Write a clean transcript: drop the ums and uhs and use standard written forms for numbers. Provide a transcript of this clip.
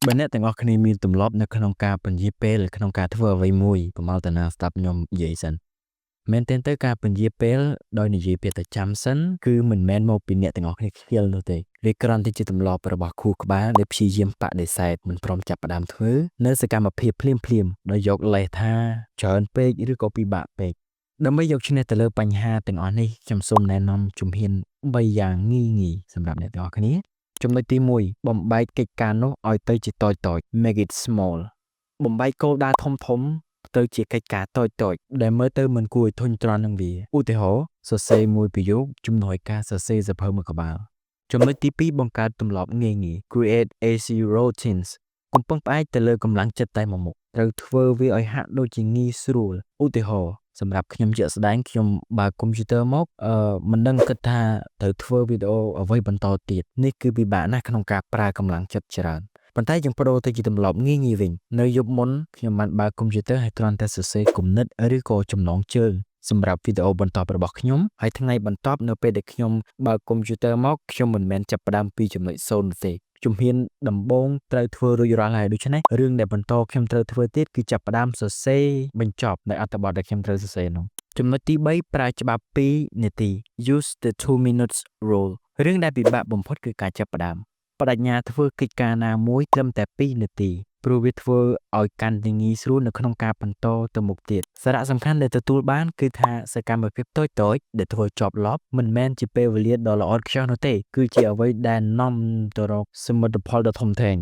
បើអ្នកទាំងអស់គ្នាមានទម្លាប់នៅក្នុងការពន្យាពេលក្នុងការធ្វើអ្វីមួយកុំឲ្យតាណាស្ដាប់ខ្ញុំនិយាយសិនមែនទែនទៅការពន្យាពេលដោយនិយាយពាក្យតែចាំសិនគឺមិនមែនមកពីអ្នកទាំងអស់គ្នាខ្ជិលនោះទេវាគ្រាន់តែជាទម្លាប់របស់ខួរក្បាលដែលព្យាយាមបដិសេធមិនព្រមចាប់ផ្ដើមធ្វើនៅសកម្មភាពភ្លាមៗដោយយកលេសថាច្រើនពេកឬក៏ពិបាកពេកដើម្បីយកឈ្នះទៅលើបញ្ហាទាំងអស់នេះខ្ញុំសូមណែនាំជំហាន3យ៉ាងងាយៗសម្រាប់អ្នកទាំងអស់គ្នាចំណុចទី1បំបែកកិច្ចការនោះឲ្យទៅជាតូចៗ make it small បំបែកគោលដៅធំទៅជាកិច្ចការតូចៗដែលមើលទៅមិនគួរឲ្យធុញទ្រាន់នឹងវាឧទាហរណ៍សរសេរមួយប្រយោគជំនួសឲ្យការសរសេរសៀវភៅមួយក្បាលចំណុចទី2បង្កើតទម្លាប់ងាយៗ create easy routines កុំពឹងផ្អែកទៅលើកម្លាំងចិត្តតែមួយមុខត្រូវធ្វើវាឲ្យហាក់ដូចជាងាយស្រួលឧទាហរណ៍សម្រាប់ខ្ញុំជាក់ស្ដែងខ្ញុំបើកកុំព្យូទ័រមកមិនដឹងគិតថាត្រូវធ្វើវីដេអូអ្វីបន្តទៀតនេះគឺពិបាកណាស់ក្នុងការប្រើកម្លាំងចិត្តច្រើនប៉ុន្តែយើងបដូរទៅជាទម្លាប់ងាយៗវិញនៅយប់មុនខ្ញុំបានបើកកុំព្យូទ័រហើយគ្រាន់តែសរសេរគំនិតឬក៏ចំណងជើងសម្រាប់វីដេអូបន្តរបស់ខ្ញុំហើយថ្ងៃបន្ទាប់នៅពេលដែលខ្ញុំបើកកុំព្យូទ័រមកខ្ញុំមិនមែនចាប់ផ្ដើមពីចំណុច0នោះទេជំហានដំបូងត្រូវធ្វើរួចរាល់ហើយដូច្នេះរឿងដែលបន្តខ្ញុំត្រូវធ្វើទៀតគឺចាប់ផ្ដើមសរសេរបញ្ចប់នៅអត្ថបទដែលខ្ញុំត្រូវសរសេរនោះចំណុចទី3ប្រើច្បាប់2នាទី use the 2 minutes rule រឿងដែលពិបាកបំផុតគឺការចាប់ផ្ដើមបដិញ្ញាធ្វើកិច្ចការណាមួយត្រឹមតែ2នាទីព្រោះវាធ្វើឲ្យកាន់តែងាយស្រួលនៅក្នុងការបន្តទៅមុខទៀតសារៈសំខាន់ដែលទទួលបានគឺថាសកម្មភាពតូចៗដែលធ្វើចប់ឡប់មិនមែនជាពេលវេលាដ៏ល្អឥតខ្ចោះនោះទេគឺជាអ្វីដែលនាំទៅរកសមិទ្ធផលដ៏ធំធេង